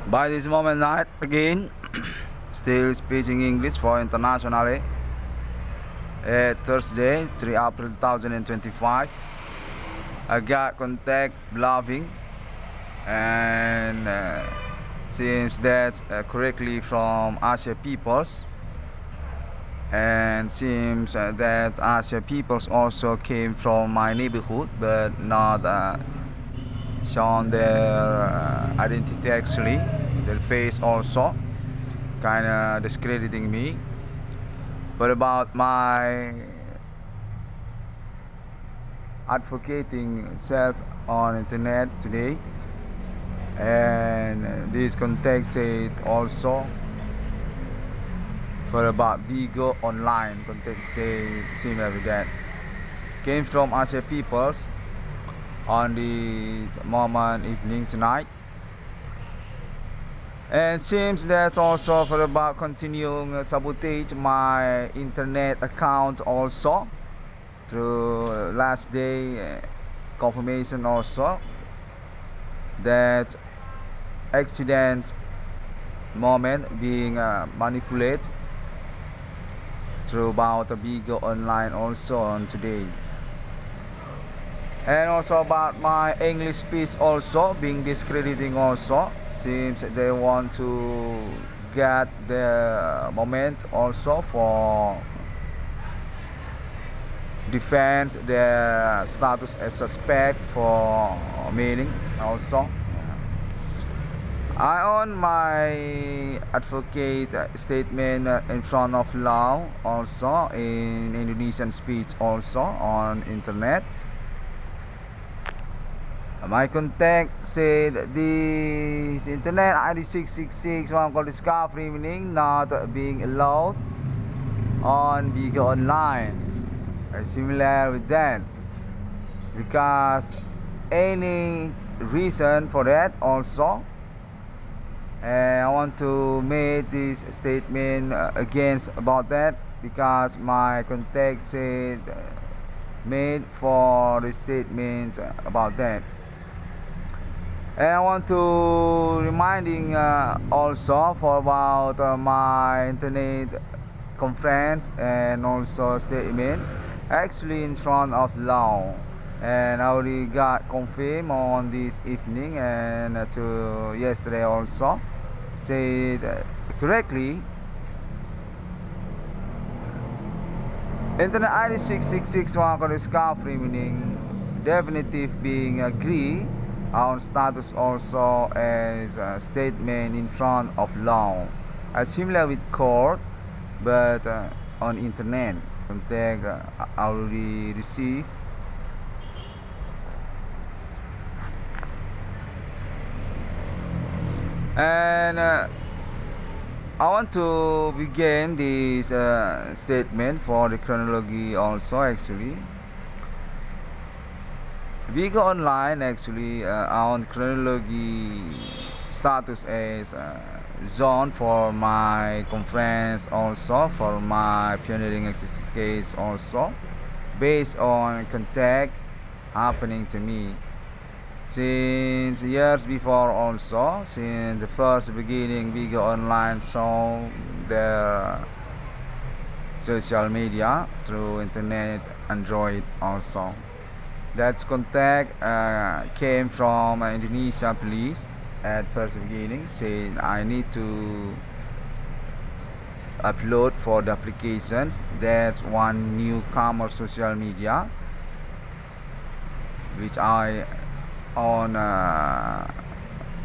By this moment night again, still speaking English for internationally. Thursday, 3 April 2025. I got contact bluffing and seems that correctly from Asia peoples, and seems that Asia peoples also came from my neighborhood but not shown their identity, actually their face also kinda discrediting me. But about my advocating self on internet today, and this context said also for about Bigo online context say similar with that came from Asia peoples on this moment evening tonight, and seems that's also for about continuing sabotage my internet account also through last day confirmation also that accidents moment being manipulated through about the Bigo online also on today, and also about my English speech also being discrediting also. Seems they want to get the moment also for defense their status as suspect for meaning also. I own my advocate statement in front of law also in Indonesian speech also on internet. My contact said this internet ID 666 one called discovery meaning not being allowed on Bigo online. Similar with that, because any reason for that also, and I want to make this statement against about that, because my contact said made for the statements about that. And I want to reminding also for about my internet conference and also statement actually in front of law, and I already got confirmed on this evening and to yesterday also said correctly internet ID 666 one discovery meaning definitive being agree on status also as a statement in front of law, similar with court but on internet contact already received. And I want to begin this statement for the chronology also. Actually Bigo online actually on chronology status as zone for my conference also for my pioneering access case also based on contact happening to me since years before also, since the first beginning Bigo online saw their social media through internet Android also. That contact came from Indonesia police at first beginning, saying I need to upload for the applications. That's one newcomer social media which I on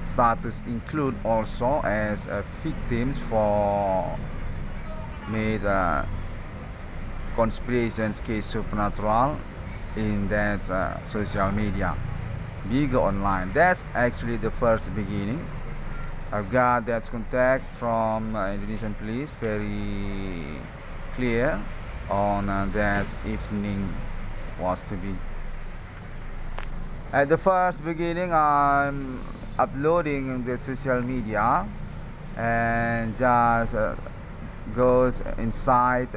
status include also as victims for made conspirations case supernatural in that social media Bigo online. That's actually the first beginning. I've got that contact from Indonesian police very clear on that evening was to be. At the first beginning I'm uploading the social media and just goes inside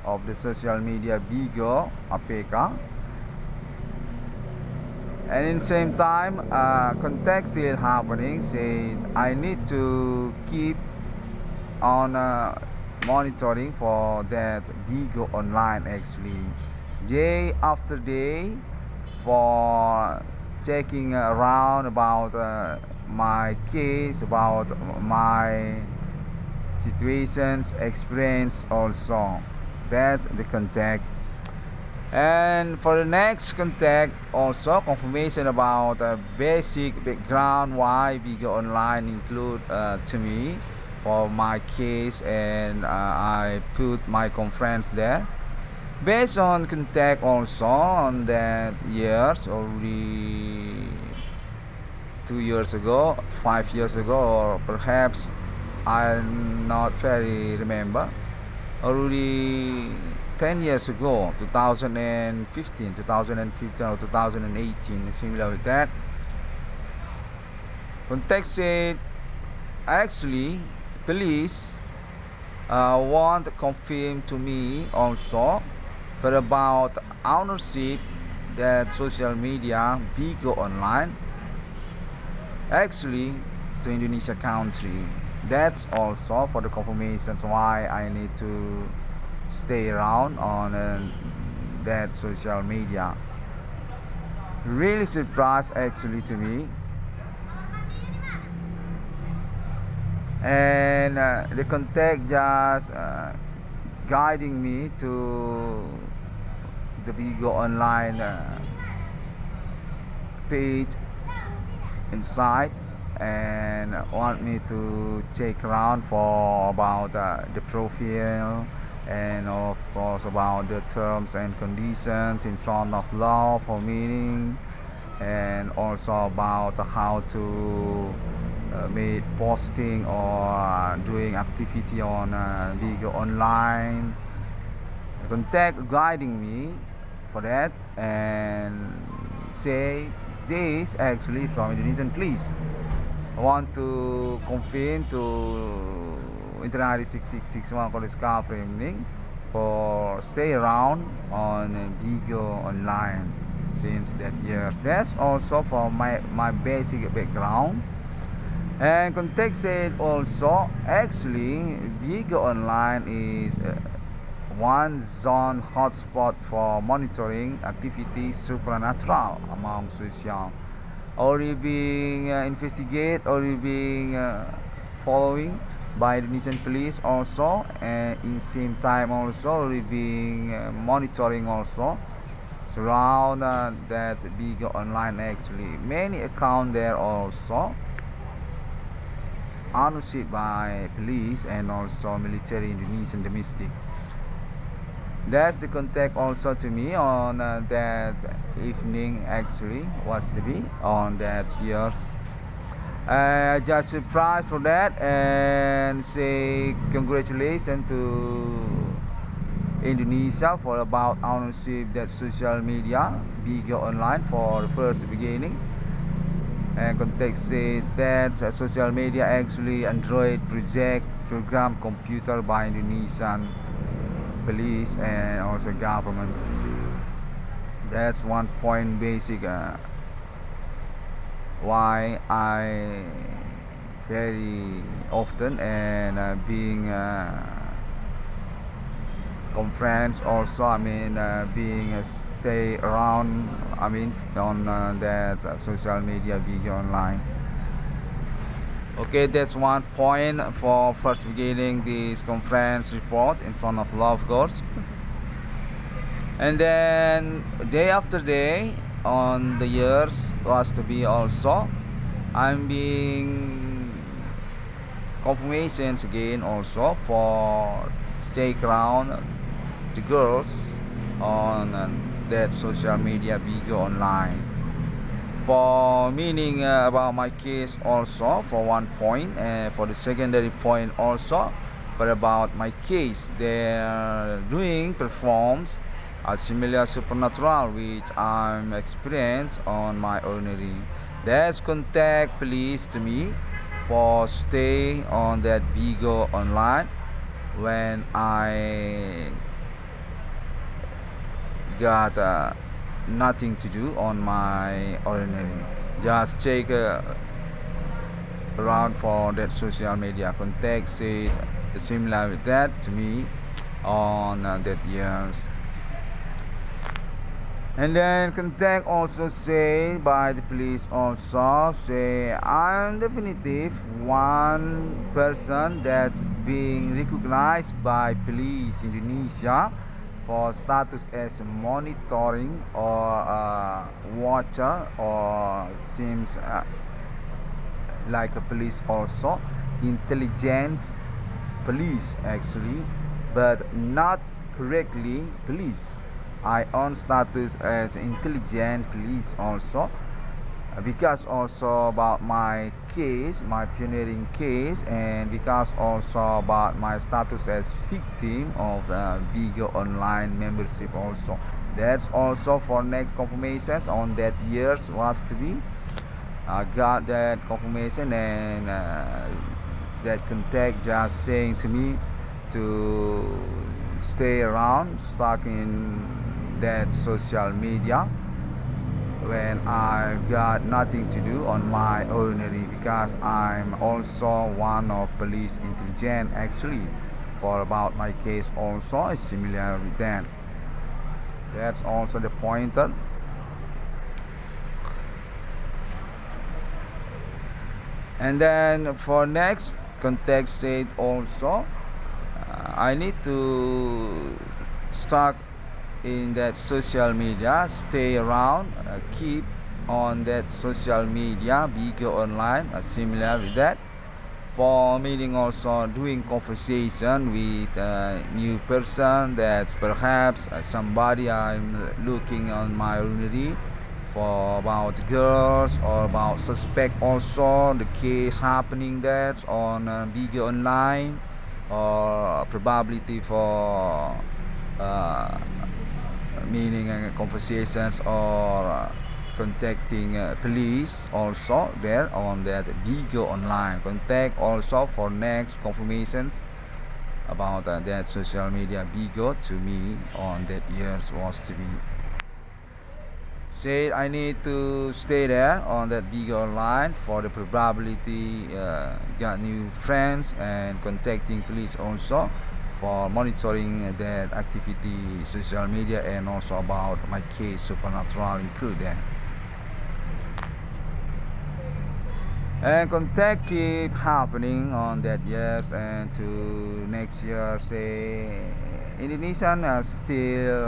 of the social media Bigo APK And in the same time, contact still happening. Say I need to keep on monitoring for that Bigo online actually, day after day, for checking around about my case, about my situations, experience also. That's the contact. And for the next contact, also confirmation about basic background why Bigo Online include to me for my case, and I put my conference there. Based on contact also on that years already 2 years ago, 5 years ago, or perhaps I'm not very remember. Already 10 years ago, 2015, 2015 or 2018, similar with that. Contact said, actually, police want to confirm to me also for about ownership that social media Bigo Online actually to Indonesia country. That's also for the confirmations why I need to stay around on that social media. Really surprised actually to me. And the contact just guiding me to the Bigo Online page inside, and want me to check around for about the profile, and of course about the terms and conditions in front of law for meaning, and also about how to make posting or doing activity on Bigo Online. Contact guiding me for that, and say this actually from Indonesian police. I want to confirm to Internet 666 discovery for stay around on Bigo Online since that year. That's also for my basic background. And contact said also actually Bigo Online is one zone hotspot for monitoring activities supernatural among social, already being investigated, already being following by the Indonesian police also, and in same time also already being monitoring also surround that Bigo Online. Actually many account there also ownership by police and also military Indonesian domestic. That's the contact also to me on that evening actually was to be on that years. Just surprised for that, and say congratulations to Indonesia for about ownership that social media Bigo Online for the first beginning. And contact said that social media actually Android project program computer by Indonesian police and also government. That's one point basic why I very often and being conference also, I mean being stay around, I mean on that social media Bigo Online. Okay, that's one point for first beginning this conference report in front of law, of course. And then day after day on the years was to be also I'm being confirmations again also for stay around the girls on that social media Bigo Online. For meaning about my case also for one point, and for the secondary point also for about my case, they're doing performs a similar supernatural which I'm experienced on my ordinary. That's contact police to me for stay on that Bigo Online when I got nothing to do on my ordinary. Just check around for that social media contact say similar with that to me on that years. And then contact also say by the police also say I'm definitive one person that's being recognized by police Indonesia for status as monitoring or watcher or seems like a police also intelligence police actually, but not correctly police. I own status as intelligent police also because also about my case, my pioneering case, and because also about my status as victim of bigger online membership also. That's also for next confirmations on that years was to be. I got that confirmation and that contact just saying to me to stay around, stuck in that social media when I've got nothing to do on my ordinary because I'm also one of police intelligence actually for about my case also is similar with that. That's also the pointer. And then for next context said also I need to start in that social media, stay around, keep on that social media, bigger online, similar with that. For meeting also doing conversation with a new person that's perhaps somebody I'm looking on my ordinary for about girls or about suspect also the case happening there on bigger online or probability for meaning conversations or contacting police also there on that bigger online contact also for next confirmations about that social media bigger to me on that years was to be say I need to stay there on that bigger online for the probability got new friends and contacting police also for monitoring that activity social media and also about my case supernatural include there. And contact keep happening on that years and to next year say Indonesian still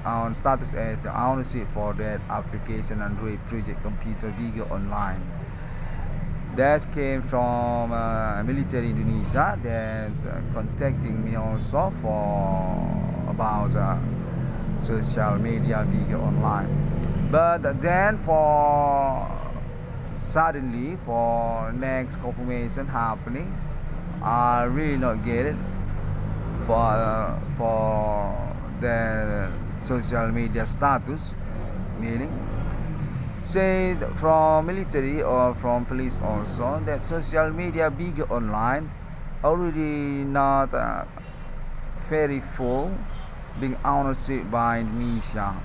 on status as the ownership for that application Android project computer video online. That came from military Indonesia that contacting me also for about social media video online. But then for suddenly for next confirmation happening I really not get it for the social media status meaning say from military or from police also that social media bigger online already not very full being ownership by Indonesia.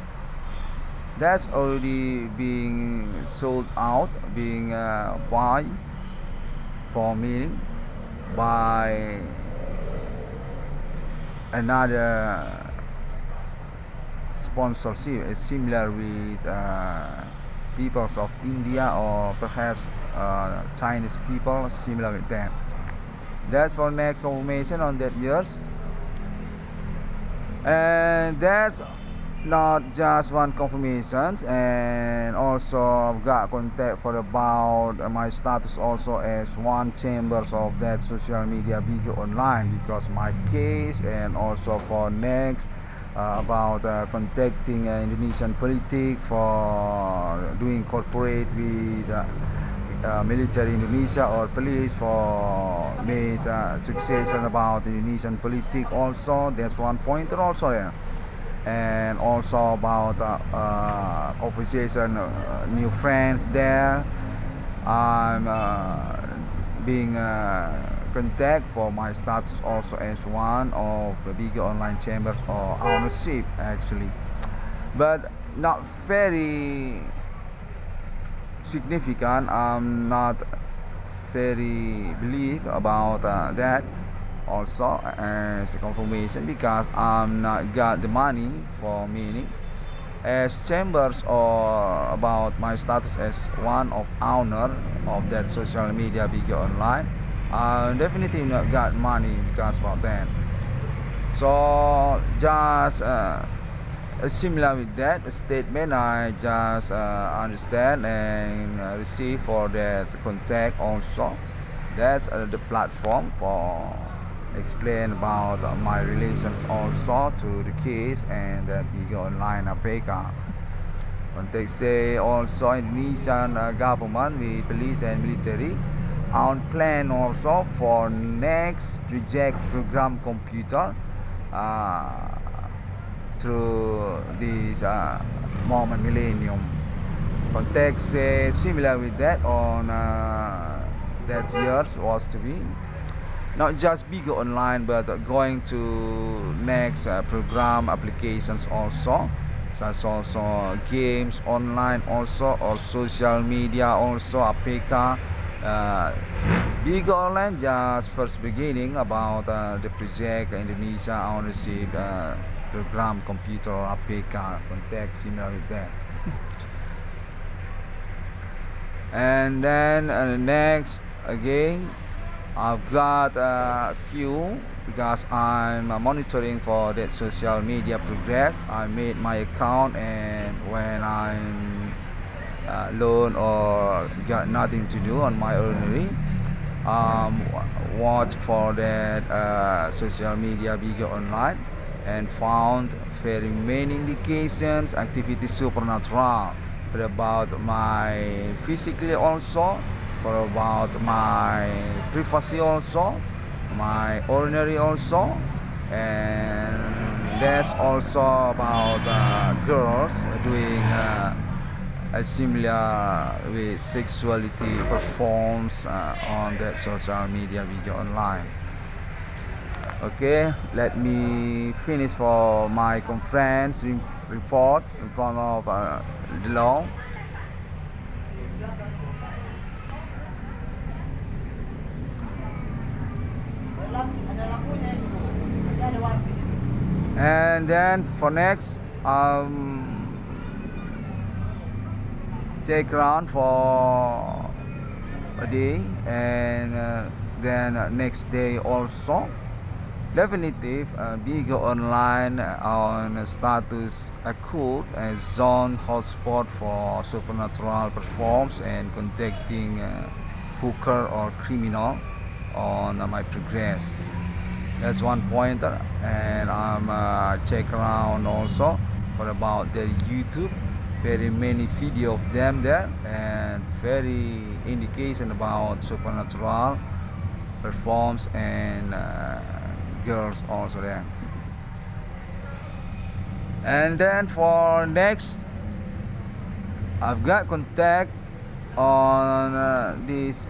That's already being sold out, being buy for me by another sponsorship is similar with peoples of India or perhaps Chinese people similar with them. That's for next confirmation on that years. And that's not just one confirmations and also I've got contact for about my status also as one chambers of that social media video online because my case and also for next about contacting Indonesian politics for doing corporate with military Indonesia or police for made succession about Indonesian politics also. That's one pointer also there. And also about conversation new friends there. I'm being contact for my status also as one of the bigger online chambers or ownership actually. But not very significant. I'm not very believe about that also as a confirmation, because I'm not got the money for meaning as chambers or about my status as one of owner of that social media video online. I definitely not got money because about that. So just similar with that statement, I just understand and receive for that contact also. That's the platform for explain about my relations also to the case and that video online APK. Context say also Indonesian government with police and military on plan also for next project program computer through this moment millennium. Context say similar with that on that years was to be not just bigger online but going to next program applications also, such also games online also or social media also APK. Bigger online just first beginning about the project Indonesia ownership program computer APK. Context similar with that. And then next again I've got a few because I'm monitoring for that social media progress. I made my account, and when I'm alone or got nothing to do on my ordinary, watch for that social media video online and found very many indications activity supernatural about my physically also, for about my privacy also, my ordinary also, and that's also about girls doing a similar with sexuality performs on that social media video online. Okay, let me finish for my conference report in front of the law. And then for next take around for a day, and then next day also definitive bigger online on status occurred as zone hotspot for supernatural performs and contacting hooker or criminal on my progress. That's one pointer. And I'm check around also for about their YouTube, very many video of them there and very indication about supernatural performs and girls also there. And then for next I've got contact on these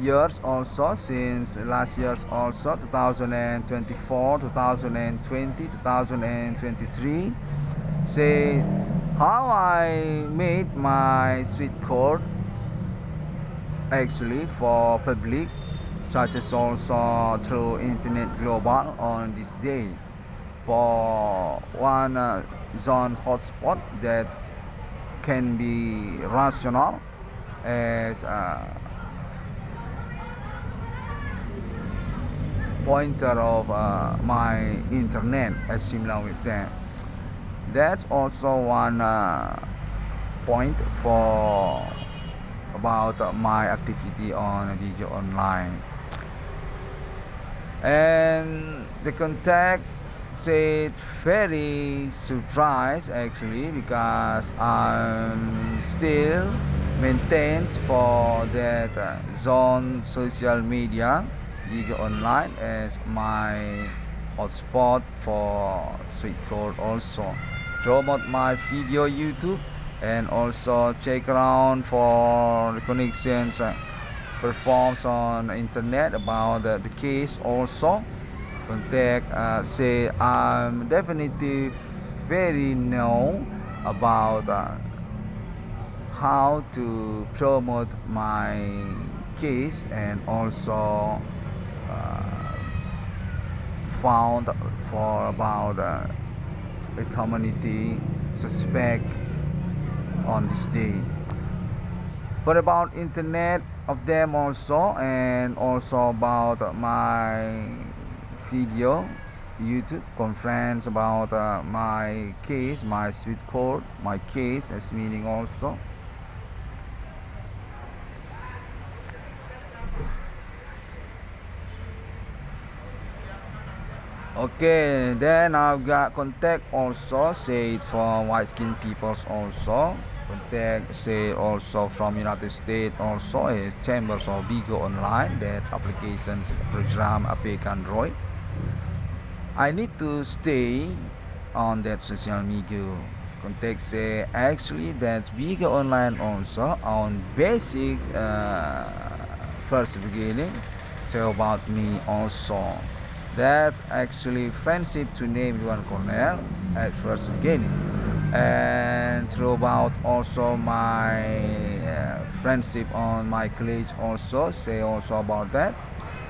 years also, since last years also 2024, 2020, 2023, say how I made my sweet code actually for public, such as also through internet global on this day for one zone hotspot that can be rational as pointer of my internet as similar with that. That's also one point for about my activity on video online. And the contact said very surprised actually, because I'm still maintains for that zone social media video online as my hotspot for sweet code, also promote my video YouTube, and also check around for the connections performs on internet about the case also. Contact say I'm definitely very know about how to promote my case, and also uh, found for about a community suspect on this day. But about internet of them also, and also about my video YouTube conference about my case, my street court, my case as meaning also. Okay, then I've got contact also, say it for white skinned peoples also. Contact say also from United States also is Chambers of Bigo Online, that's applications program APK Android. I need to stay on that social media. Contact say actually that's Bigo Online also on basic first beginning. Tell about me also. That's actually friendship to name one Cornell at first beginning, and throughout also my friendship on my college also say also about that,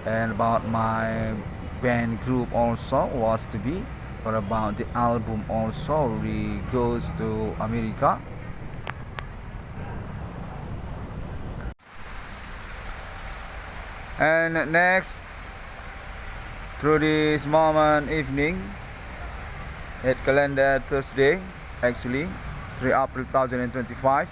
and about my band group also was to be, or about the album also we goes to America. And next, through this moment evening at calendar Thursday, actually 3 April 2025,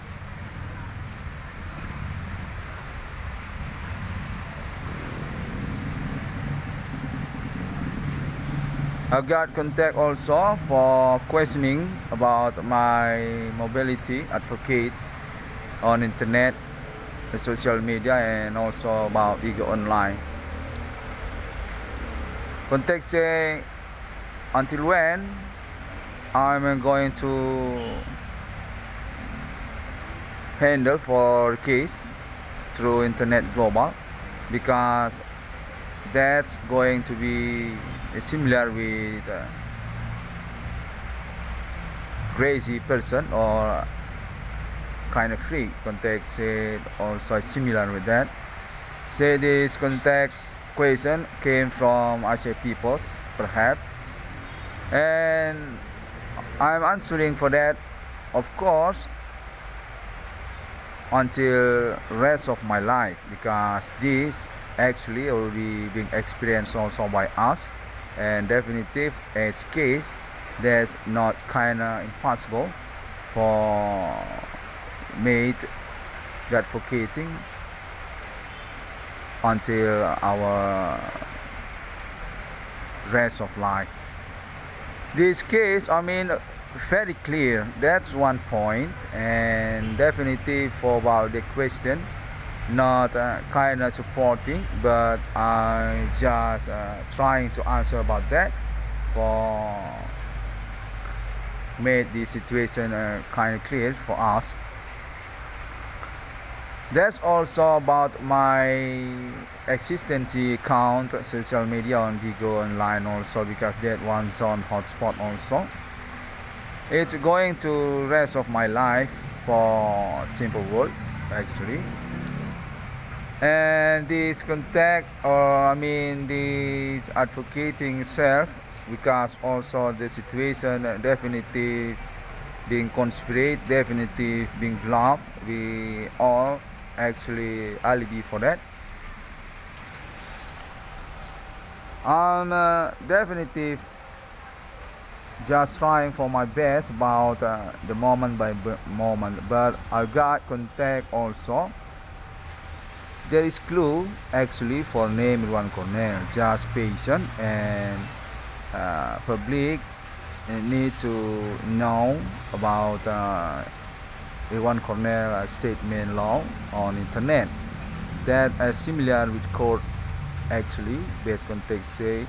I got contact also for questioning about my mobility advocate on internet, social media, and also about Bigo Online. Contact say until when I'm going to handle for case through internet global, because that's going to be similar with crazy person or kind of freak. Contact say also similar with that. Say this contact question came from Asian peoples perhaps, and I'm answering for that, of course, until rest of my life, because this actually already being experienced also by us, and definitive as case that's not kinda impossible for made advocating until our rest of life. This case, I mean, very clear, that's one point, and definitive for about the question, not kind of supporting, but I just trying to answer about that for made the situation kind of clear for us. That's also about my existence account social media on Bigo Online also, because that one's on hotspot also. It's going to rest of my life for simple word actually. And this contact, or I mean this advocating self, because also the situation definitely being conspirate, definitely being bluffed, we all actually alibi for that. I'm definitely just trying for my best about the moment by moment, but I got contact also. There is clue actually for name one corner, just patient, and public need to know about one corner statement law on internet that is similar with code actually based context say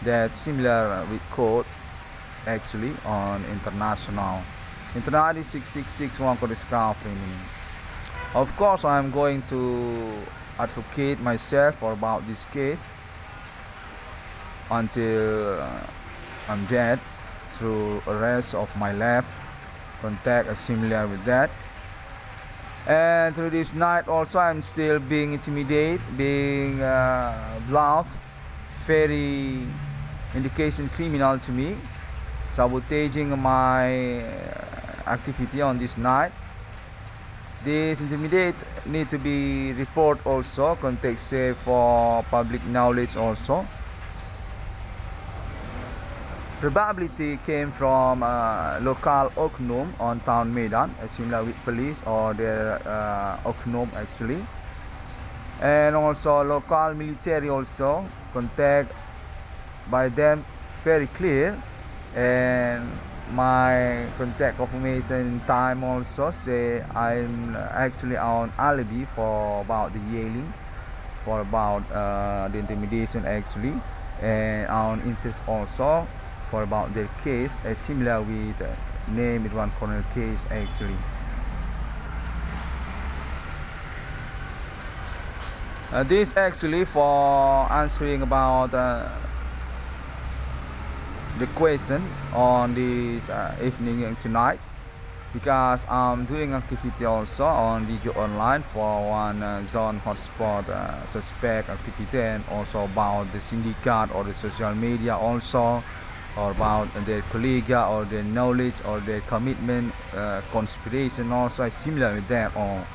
that similar with code actually on international bri 666 one code discovery. Of course I'm going to advocate myself for about this case until I'm dead through the rest of my life, contact similar with that. And through this night also I'm still being intimidated, being bluffed, very indication criminal to me, sabotaging my activity on this night. This intimidate need to be report also, context say for public knowledge also. Probability came from local oknum on town Medan, similar with police or their oknum actually, and also local military also, contact by them very clear, and my contact confirmation time also say I'm actually on alibi for about the yelling, for about the intimidation actually, and on interest also for about their case, similar with name it one corner case actually. This actually for answering about the question on this evening tonight, because I'm doing activity also on video online for one zone hotspot suspect activity, and also about the syndicate or the social media also, or about their colleague or their knowledge or their commitment conspiration also similar with that. Or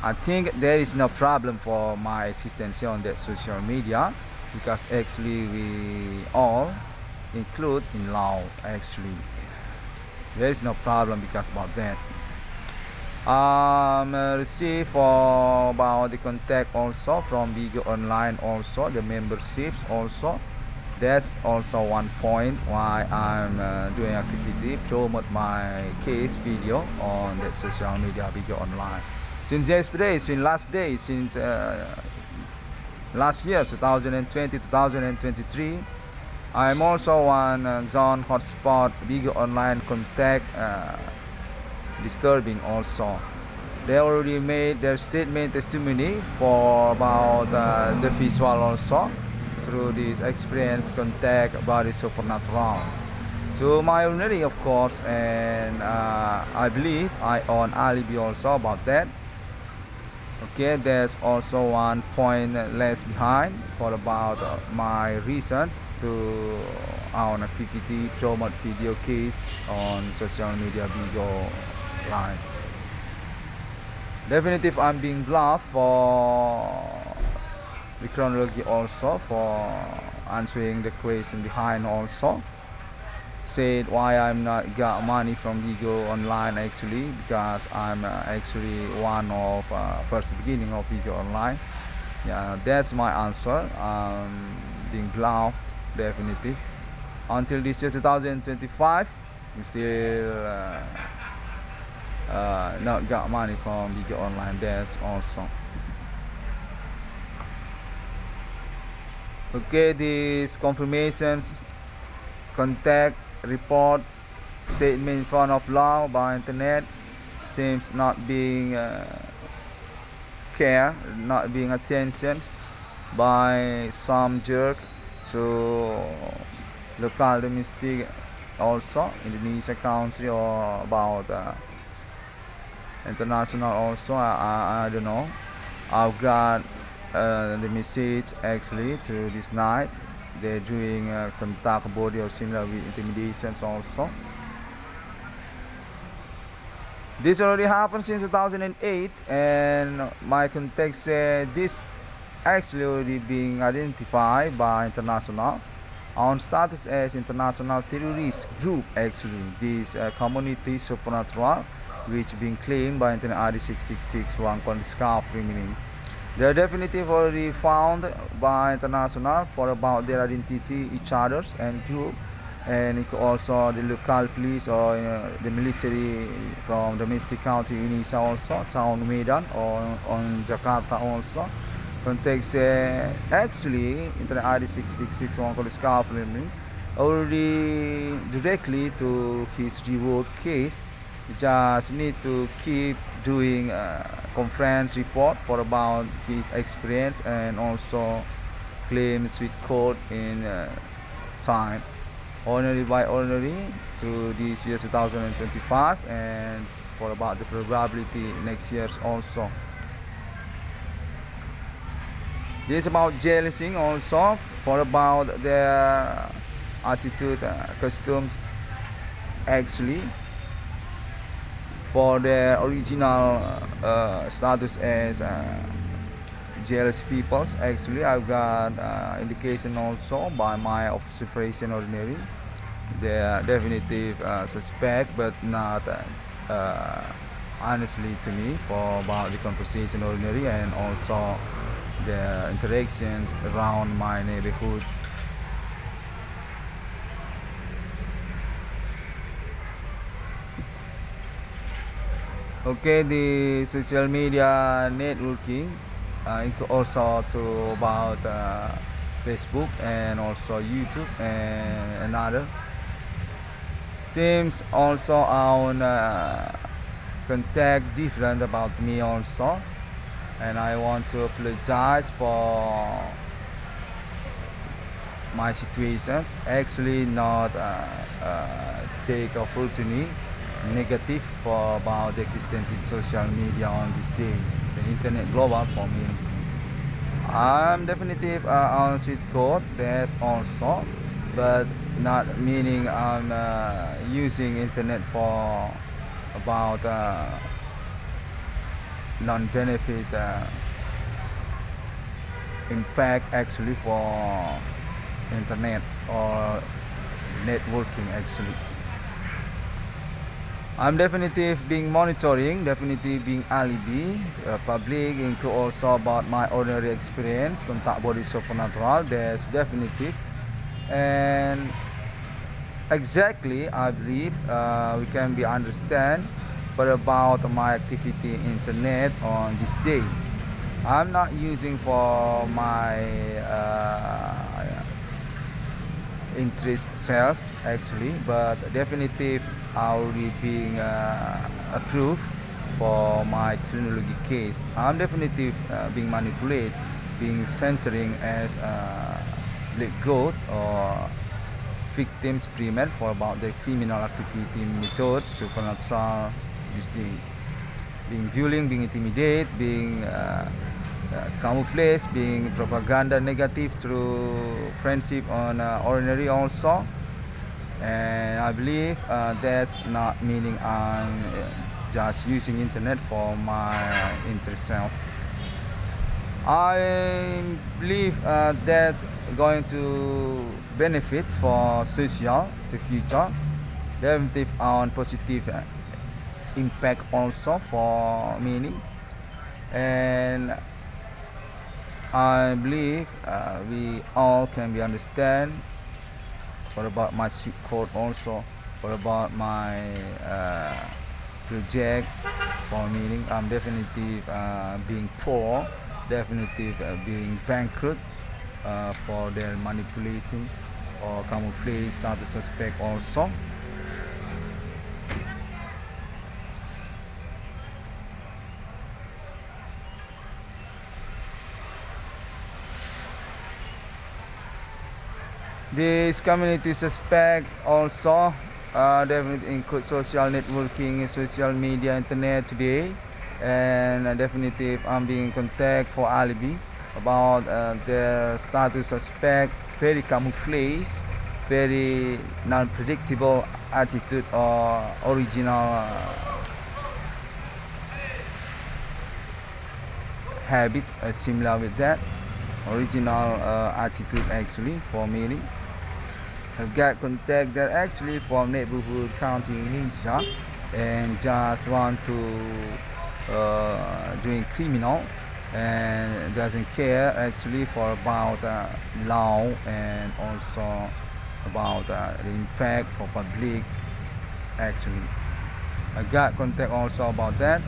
I think there is no problem for my existence on that social media, because actually we all include in law actually. There is no problem because about that. Receive for about the contact also from video online also, the memberships also. That's also one point why I'm doing activity, promote my case video on the social media video online. Since yesterday, since last day, since last year 2020 2023, I'm also on zone hotspot video online contact disturbing also. They already made their statement testimony for about the visual also, through this experience contact body supernatural. To my ordinary of course, and I believe I own alibi also about that. Okay, there's also one point less behind for about my reasons to our activity promote video case on social media video line. Definitive I'm being bluffed for the chronology also, for answering the question behind also. Said why I'm not got money from video online actually, because I'm actually one of first beginning of video online. Yeah, that's my answer. Being bluffed, definitely. Until this year 2025, we still not got money from video online. That's also. Okay, these confirmations, contact, report, statement in front of law by internet seems not being care, not being attention by some jerk to local domestic also Indonesia country, or about international also. I don't know. I've got the message actually to this night. They're doing contact body or similar with intimidations also. This already happened since 2008, and my context said this actually already being identified by international on status as international terrorist group actually. This community supernatural, which being claimed by Internet bri666 one called discovery, meaning they're definitely already found by international for about their identity, each others and group, and also the local police or the military from domestic county Indonesia also, town Medan or on Jakarta also. Context actually Internet bri666 one called discovery already directly to his reward case. You just need to keep doing conference report for about his experience, and also claims with code in time, ordinary by ordinary, through this year 2025, and for about the probability next years also. This is about jealousy also, for about their attitude, customs, actually for their original status as jealous peoples. Actually, I've got indication also by my observation ordinary. They are definitive suspect, but not honestly to me, for about the conversation ordinary and also the interactions around my neighborhood. Okay, the social media networking also to about Facebook and also YouTube and another. Seems also on contact different about me also, and I want to apologize for my situations. Actually, not take opportunity negative for about the existence of social media on this day, the internet global for me. I'm definitive on sweet code, that's also, but not meaning I'm using internet for about non-benefit impact actually for internet or networking actually. I'm definitive being monitoring, definitive being alibi, public, include also about my ordinary experience, contact body supernatural, that's definitive. And exactly, I believe we can be understand for about my activity internet on this day. I'm not using for my interest self actually, but definitive already being approved for my criminology case. I'm definitive being manipulated, being centering as black goat or victims prement for about the criminal activity method supernatural using, being bullying, being intimidated, being camouflage, being propaganda negative through friendship on ordinary also. And I believe that's not meaning I'm just using internet for my interest self. I believe that's going to benefit for social to future, definitive on positive impact also for meaning. And I believe we all can be understand for about my ship code also, for about my project for meaning. I'm definitely being poor, definitely being bankrupt for their manipulating or camouflage status suspect also. This community suspect also definitely include social networking, social media, internet today, and definitely I'm being in contact for alibi about the status suspect, very camouflage, very non-predictable attitude or original habit similar with that original attitude actually for meaning. I've got contact that actually from neighborhood county Indonesia and just want to doing criminal and doesn't care actually for about law and also about the impact for public actually. I got contact also about that.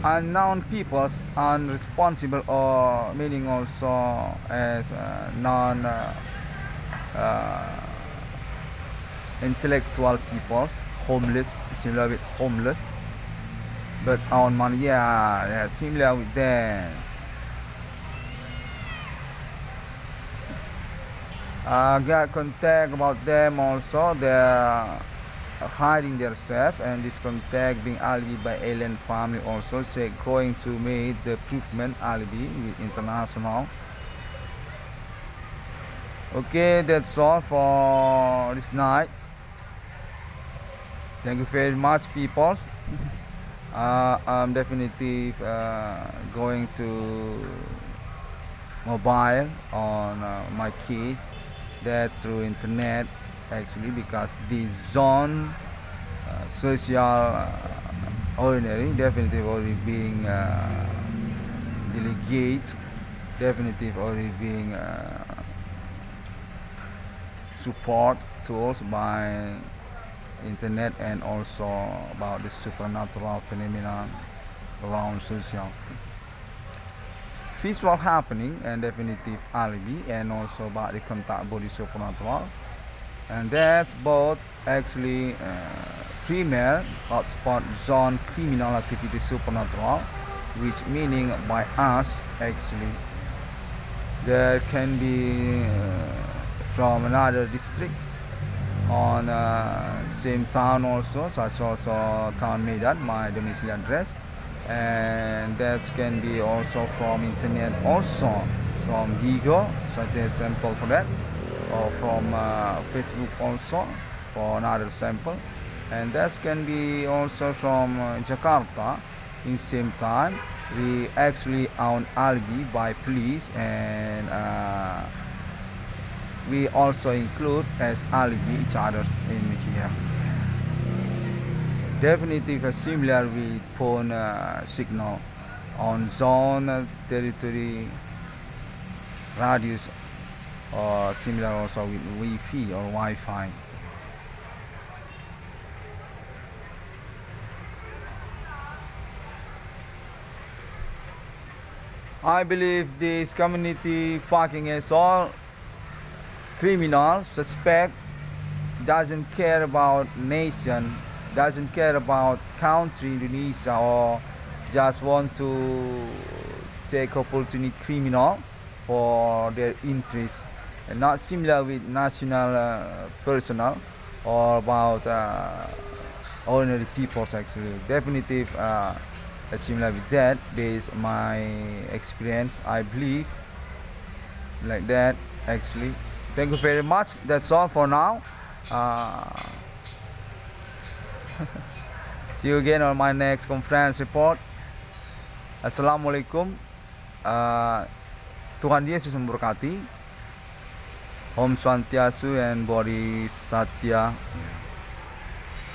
Unknown peoples unresponsible or meaning also as non intellectual peoples, homeless, similar with homeless, but on money, yeah, similar with them. Get contact about them also. They're hiding themselves, and this contact being alibi by alien family also. Say going to make the improvement alibi with international. Okay, that's all for this night. Thank you very much, people. I'm definitely going to mobile on my keys. That's through internet actually, because this zone social ordinary definitely already being delegate, definitely already being support tools by internet, and also about the supernatural phenomena around social visual happening, and definitive alibi, and also about the contact body supernatural, and that's both actually female hotspot zone criminal activity supernatural, which meaning by us actually there can be from another district on same town also, such also town Medan, my domicile address, and that can be also from internet, also from Vigo, such as sample for that, or from Facebook also for another sample, and that can be also from Jakarta. In same time we actually own alibi by police, and we also include as alibi each others in here. Definitely similar with phone signal on zone territory radius, or similar also with Wi-Fi or Wi-Fi. I believe this community fucking is all criminal, suspect, doesn't care about nation, doesn't care about country Indonesia, or just want to take opportunity criminal for their interest, and not similar with national personnel, or about ordinary peoples actually. Definitely similar with that, based on my experience, I believe like that actually. Thank you very much. That's all for now. See you again on my next conference report. Assalamualaikum. Tuhan Yesus memberkati. Om Swantiastu and Bodhi Satya.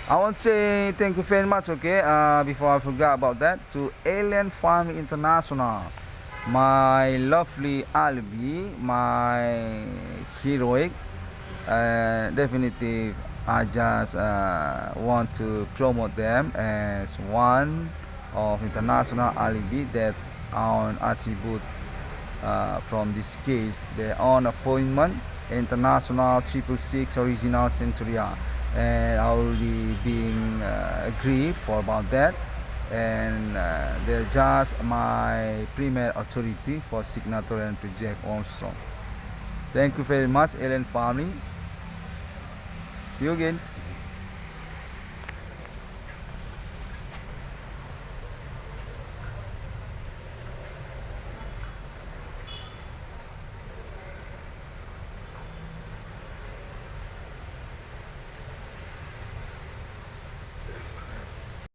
I want to say thank you very much, okay, before I forget about that, to Alien Farm International, my lovely alibi, my heroic. Definitely I just want to promote them as one of international alibi that's on attribute from this case. Their own appointment, international 666 original Centuria, and I will be being agreed for about that, and they're just my primary authority for signature and project also. Thank you very much, Alien family. See you again.